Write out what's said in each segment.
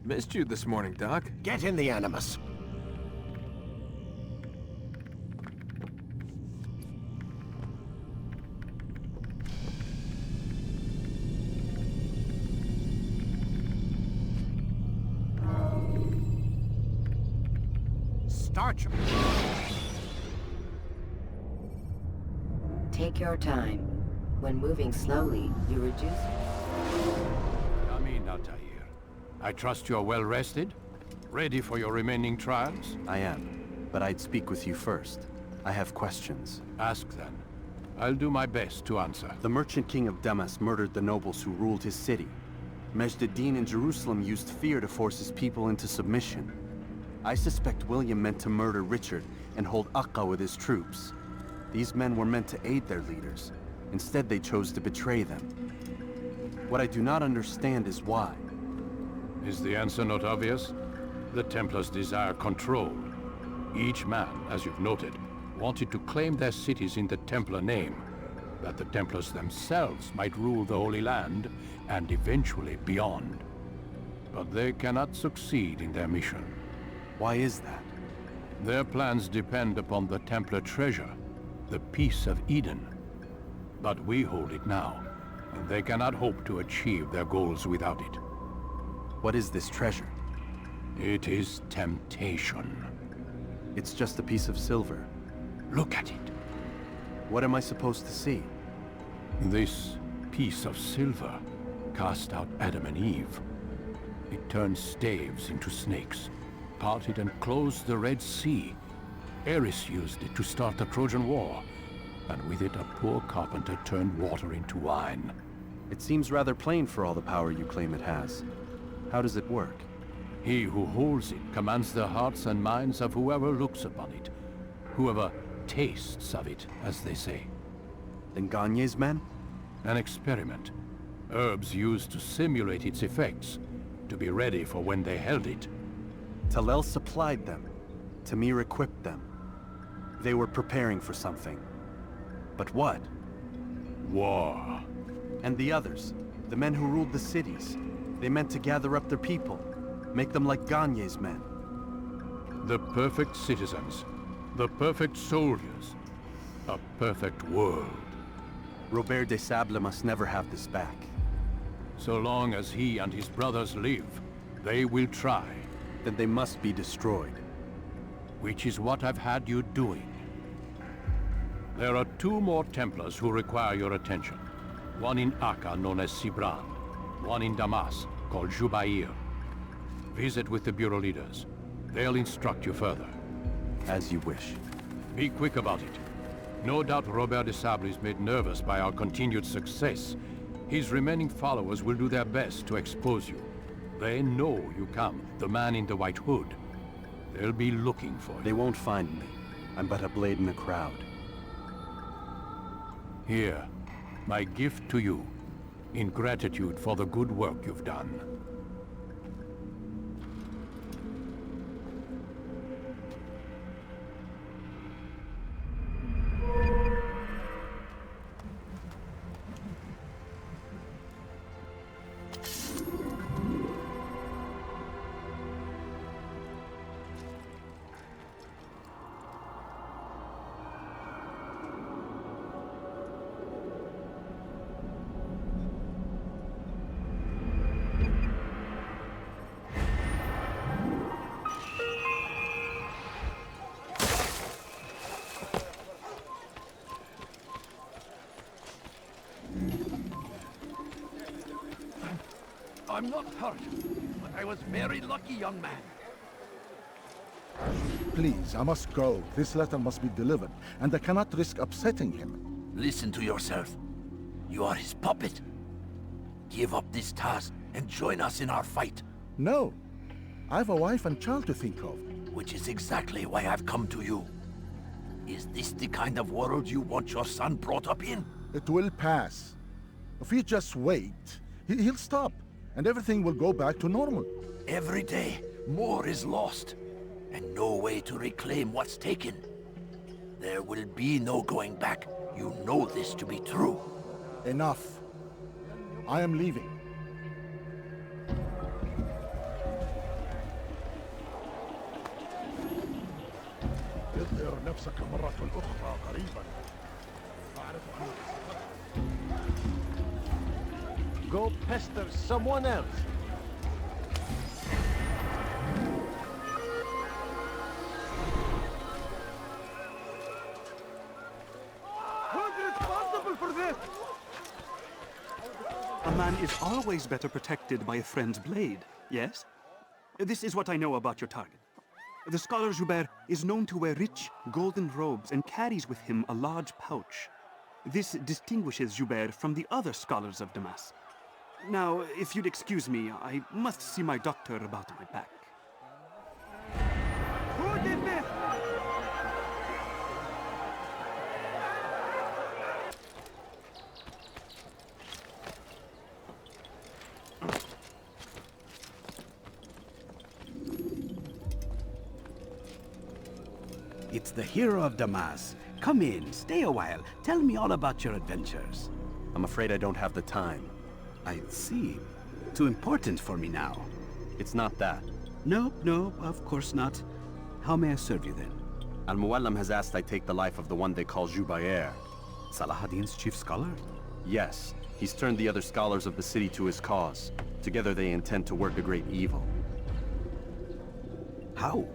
Missed you this morning, Doc. Get in the Animus. Start your... Take your time. When moving slowly, you reduce... Come in, Altair. I trust you're well rested? Ready for your remaining trials? I am, but I'd speak with you first. I have questions. Ask then. I'll do my best to answer. The merchant king of Damascus murdered the nobles who ruled his city. Majd ad-Din in Jerusalem used fear to force his people into submission. I suspect William meant to murder Richard and hold Acre with his troops. These men were meant to aid their leaders. Instead, they chose to betray them. What I do not understand is why. Is the answer not obvious? The Templars desire control. Each man, as you've noted, wanted to claim their cities in the Templar name, that the Templars themselves might rule the Holy Land, and eventually beyond. But they cannot succeed in their mission. Why is that? Their plans depend upon the Templar treasure, the Peace of Eden. But we hold it now, and they cannot hope to achieve their goals without it. What is this treasure? It is temptation. It's just a piece of silver. Look at it. What am I supposed to see? This piece of silver cast out Adam and Eve. It turned staves into snakes, parted and closed the Red Sea. Ares used it to start the Trojan War, and with it a poor carpenter turned water into wine. It seems rather plain for all the power you claim it has. How does it work? He who holds it commands the hearts and minds of whoever looks upon it, whoever tastes of it, as they say. Then Gagne's men? An experiment. Herbs used to simulate its effects, to be ready for when they held it. Talel supplied them. Tamir equipped them. They were preparing for something. But what? War. And the others, the men who ruled the cities, they meant to gather up their people, make them like Gagne's men. The perfect citizens, the perfect soldiers, a perfect world. Robert de Sable must never have this back. So long as he and his brothers live, they will try. Then they must be destroyed. Which is what I've had you doing. There are two more Templars who require your attention. One in Acre, known as Sibran. One in Damascus, called Jubair. Visit with the Bureau leaders. They'll instruct you further. As you wish. Be quick about it. No doubt Robert de Sable is made nervous by our continued success. His remaining followers will do their best to expose you. They know you come, the man in the white hood. They'll be looking for you. They won't find me. I'm but a blade in the crowd. Here, my gift to you, in gratitude for the good work you've done. I'm not hurt, but I was very lucky, young man. Please, I must go. This letter must be delivered, and I cannot risk upsetting him. Listen to yourself. You are his puppet. Give up this task and join us in our fight. No. I have a wife and child to think of. Which is exactly why I've come to you. Is this the kind of world you want your son brought up in? It will pass. If you just wait, he'll stop, and everything will go back to normal. Every day, more is lost, and no way to reclaim what's taken. There will be no going back. You know this to be true. Enough. I am leaving. نفسك مرة أخرى قريبا. أعرف أنك Go pester someone else. Who's responsible for this? A man is always better protected by a friend's blade, yes? This is what I know about your target. The scholar Jubair is known to wear rich, golden robes and carries with him a large pouch. This distinguishes Jubair from the other scholars of Damascus. Now, if you'd excuse me, I must see my doctor about my back. Who did this? It's the hero of Damascus. Come in, stay a while. Tell me all about your adventures. I'm afraid I don't have the time. I see. Too important for me now. It's not that. No, of course not. How may I serve you then? Al-Muallim has asked I take the life of the one they call Jubair. Salahadin's chief scholar? Yes, he's turned the other scholars of the city to his cause. Together they intend to work a great evil. How?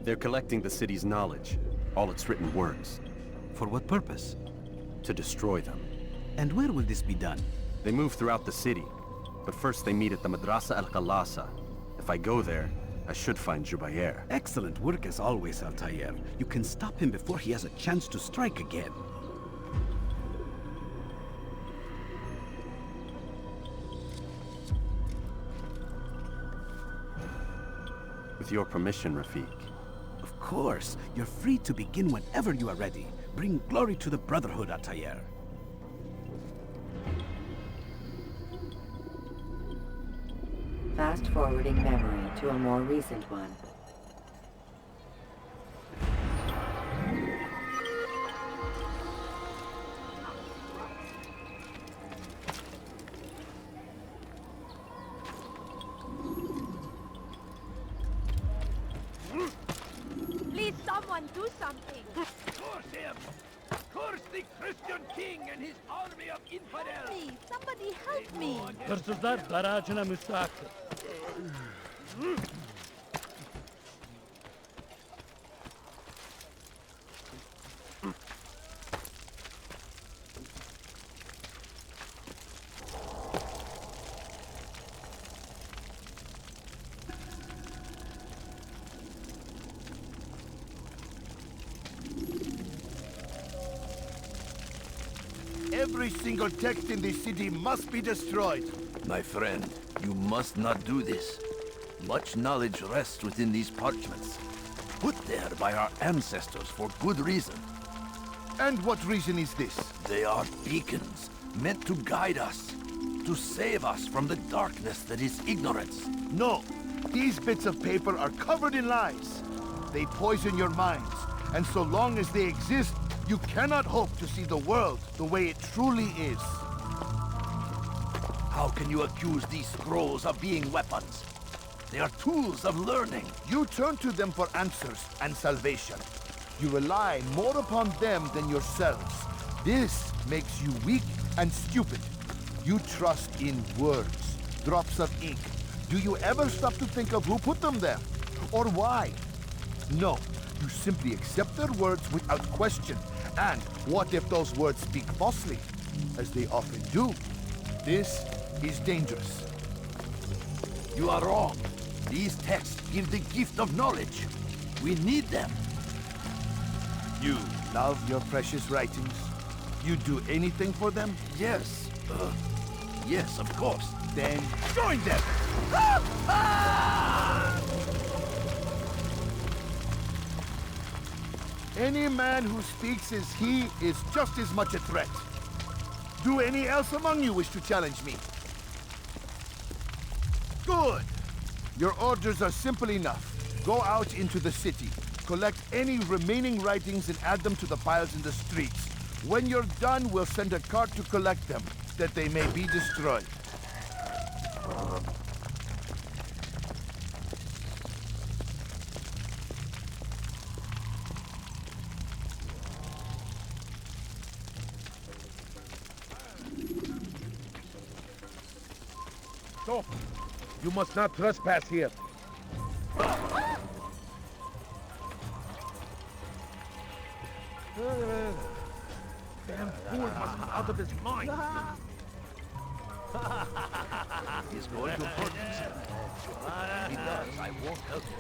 They're collecting the city's knowledge, all its written words. For what purpose? To destroy them. And where will this be done? They move throughout the city, but first they meet at the Madrasa al-Qalasa. If I go there, I should find Jubair. Excellent work as always, Altair. You can stop him before he has a chance to strike again. With your permission, Rafiq. Of course. You're free to begin whenever you are ready. Bring glory to the Brotherhood, Altair. Fast-forwarding memory to a more recent one. Please, someone do something. Curse him! Curse the Christian king and his army of infidels! Please, somebody help me. Hırsızlar garajına müstahak. Every single text in this city must be destroyed. My friend, you must not do this. Much knowledge rests within these parchments, put there by our ancestors for good reason. And what reason is this? They are beacons, meant to guide us, to save us from the darkness that is ignorance. No, these bits of paper are covered in lies. They poison your minds, and so long as they exist, you cannot hope to see the world the way it truly is. How can you accuse these scrolls of being weapons? They are tools of learning. You turn to them for answers and salvation. You rely more upon them than yourselves. This makes you weak and stupid. You trust in words, drops of ink. Do you ever stop to think of who put them there? Or why? No, you simply accept their words without question. And what if those words speak falsely? As they often do. This is dangerous. You are wrong. These texts give the gift of knowledge. We need them. You love your precious writings? You do anything for them? Yes. Yes, of course. Then join them! Any man who speaks as he is just as much a threat. Do any else among you wish to challenge me? Good! Your orders are simple enough. Go out into the city, collect any remaining writings and add them to the piles in the streets. When you're done, we'll send a cart to collect them, that they may be destroyed. Stop! You must not trespass here. Damn fool must be out of his mind. He's going to hurt himself. If he does, I won't help him.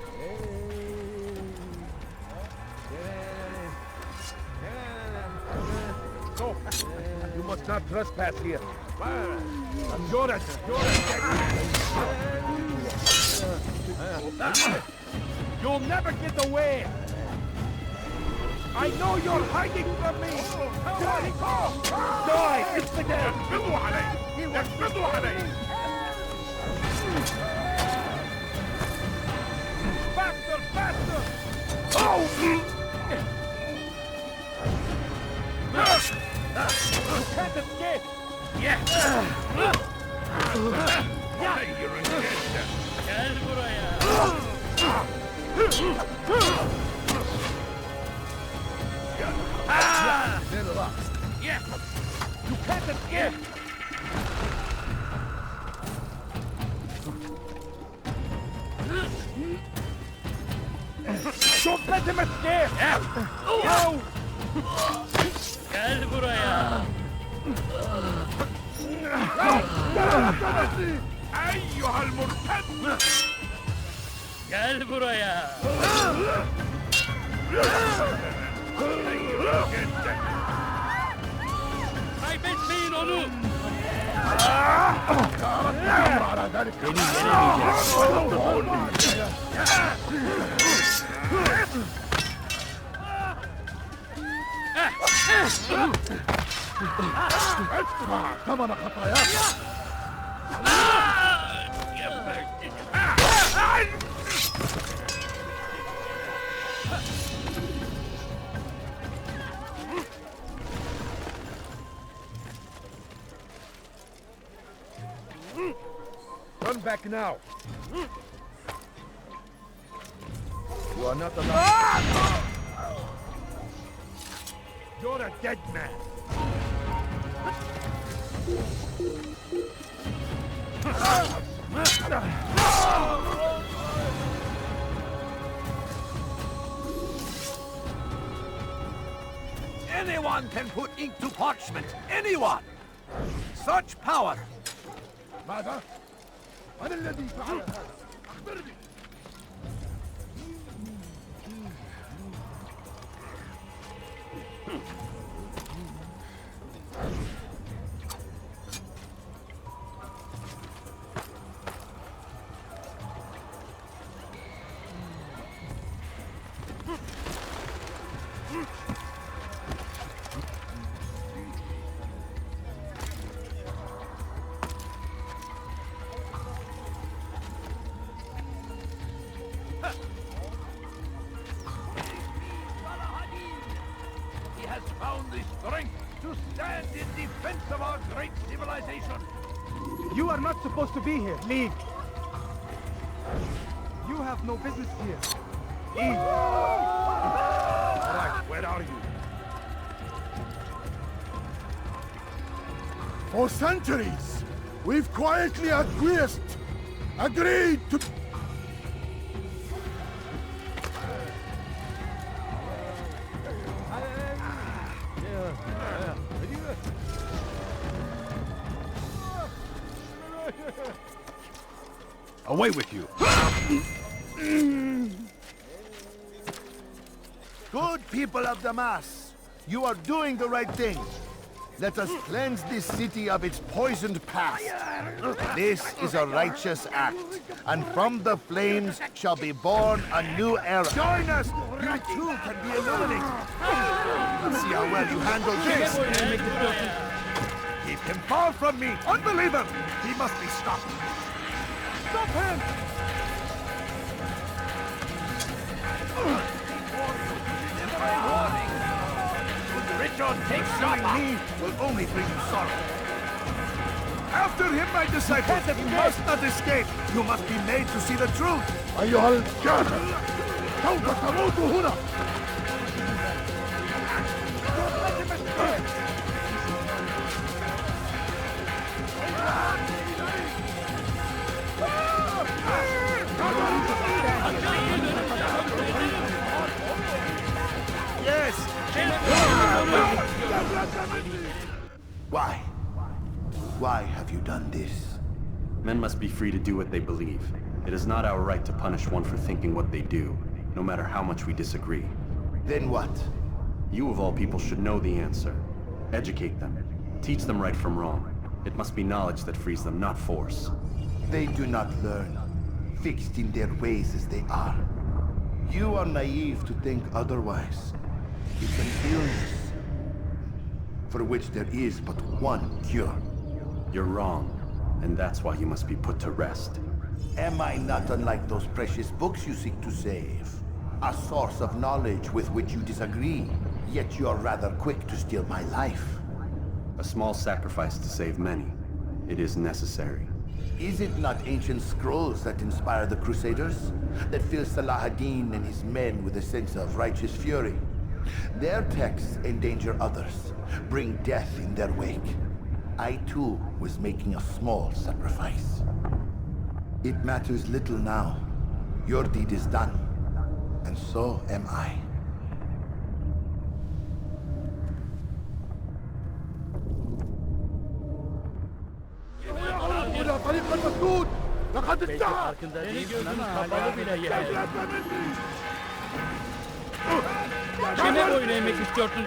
Stop! You must not trespass here. You're a You'll never get away! I know you're hiding from me! Die! It's the game! Faster! Faster! Oh! You can't escape! Yeah! You're against Gel buraya! Relax. Yeah! You can't escape! Don't let him escape! No! Gel buraya! أيها المرتد! Gel buraya! Kaybetmeyin onu! Beni كمان خطاياك. Run back now! You are not allowed. You're a dead man! Anyone can put ink to parchment! Anyone! Such power! ماذا؟ من الذي فعل هذا؟ أخبرني! He has found the strength to stand in defense of our great civilization. You are not supposed to be here. Leave. You have no business here. Leave. All right, where are you? For centuries, we've quietly acquiesced, agreed to... Away with you! Good people of Damascus, you are doing the right thing. Let us cleanse this city of its poisoned past. This is a righteous act, and from the flames shall be born a new era. Join us! You too can be illuminated. Let's see how well you handle this. Keep him far from me. Unbeliever! He must be stopped. Stop him! Richard, take Killing me will only bring you sorrow. After him, my disciples, you must not escape. You must be made to see the truth. أيها الجاهل سوف تموت هنا. Why have you done this? Men must be free to do what they believe. It is not our right to punish one for thinking what they do, no matter how much we disagree. Then what? You of all people should know the answer. Educate them. Teach them right from wrong. It must be knowledge that frees them, not force. They do not learn, fixed in their ways as they are. You are naive to think otherwise. It's an illness, for which there is but one cure. You're wrong, and that's why you must be put to rest. Am I not unlike those precious books you seek to save? A source of knowledge with which you disagree, yet you're rather quick to steal my life. A small sacrifice to save many. It is necessary. Is it not ancient scrolls that inspire the Crusaders? That fill Salah ad-Din and his men with a sense of righteous fury? Their texts endanger others, bring death in their wake. I too was making a small sacrifice. It matters little now. Your deed is done, and so am I. Kime boyun eğmek istiyorsun?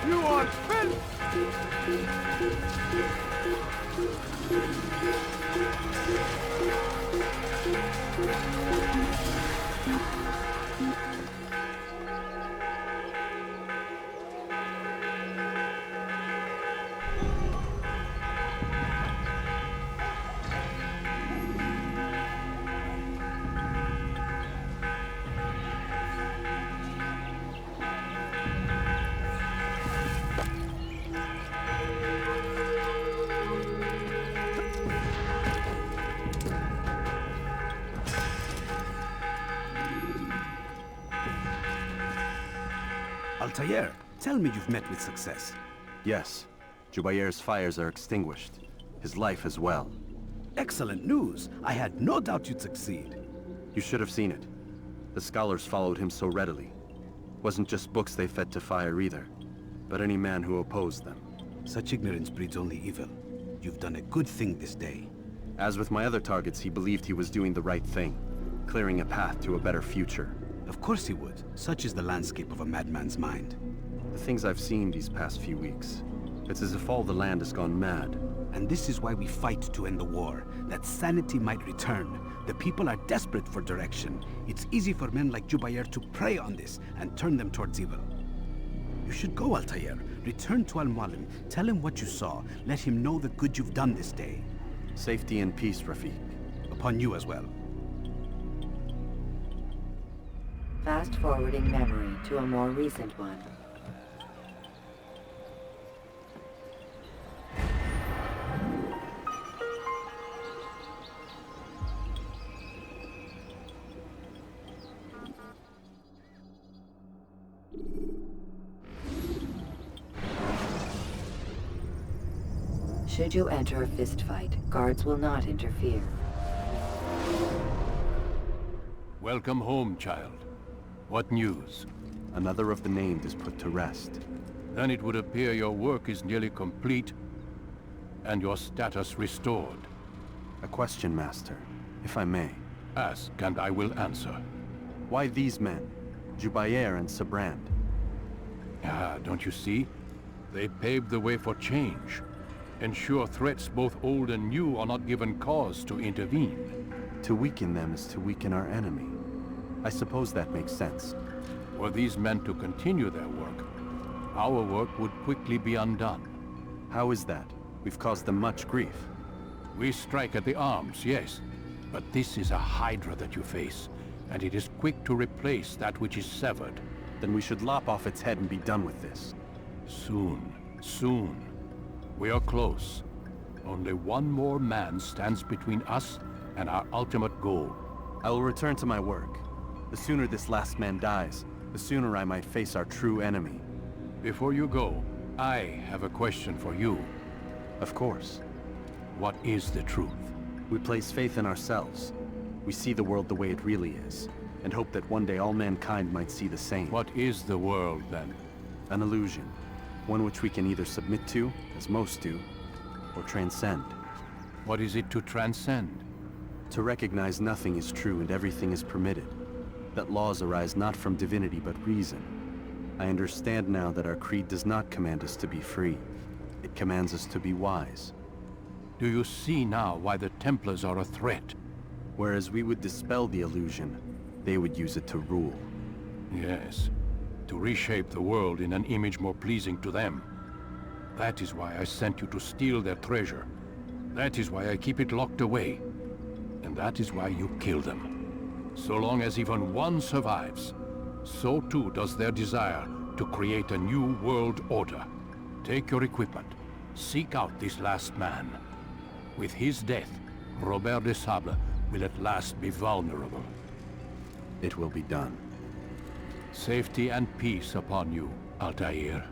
You are filth! Altair, tell me you've met with success. Yes. Jubair's fires are extinguished. His life as well. Excellent news. I had no doubt you'd succeed. You should have seen it. The scholars followed him so readily. Wasn't just books they fed to fire either, but any man who opposed them. Such ignorance breeds only evil. You've done a good thing this day. As with my other targets, he believed he was doing the right thing, clearing a path to a better future. Of course he would. Such is the landscape of a madman's mind. The things I've seen these past few weeks, it's as if all the land has gone mad. And this is why we fight to end the war, that sanity might return. The people are desperate for direction. It's easy for men like Jubair to prey on this and turn them towards evil. You should go, Altair. Return to Al-Mualim. Tell him what you saw. Let him know the good you've done this day. Safety and peace, Rafiq. Upon you as well. Fast-forwarding memory to a more recent one. Should you enter a fistfight, guards will not interfere. Welcome home, child. What news? Another of the named is put to rest. Then it would appear your work is nearly complete, and your status restored. A question, Master, if I may. Ask, and I will answer. Why these men? Jubair and Sabrand? Ah, don't you see? They paved the way for change. Ensure threats both old and new are not given cause to intervene. To weaken them is to weaken our enemy. I suppose that makes sense. Were these men to continue their work, our work would quickly be undone. How is that? We've caused them much grief. We strike at the arms, yes. But this is a hydra that you face, and it is quick to replace that which is severed. Then we should lop off its head and be done with this. Soon, soon. We are close. Only one more man stands between us and our ultimate goal. I will return to my work. The sooner this last man dies, the sooner I might face our true enemy. Before you go, I have a question for you. Of course. What is the truth? We place faith in ourselves. We see the world the way it really is, and hope that one day all mankind might see the same. What is the world, then? An illusion. One which we can either submit to, as most do, or transcend. What is it to transcend? To recognize nothing is true and everything is permitted. That laws arise not from divinity but reason. I understand now that our creed does not command us to be free. It commands us to be wise. Do you see now why the Templars are a threat? Whereas we would dispel the illusion, they would use it to rule. Yes, to reshape the world in an image more pleasing to them. That is why I sent you to steal their treasure. That is why I keep it locked away. And that is why you kill them. So long as even one survives, so too does their desire to create a new world order. Take your equipment. Seek out this last man. With his death, Robert de Sable will at last be vulnerable. It will be done. Safety and peace upon you, Altair.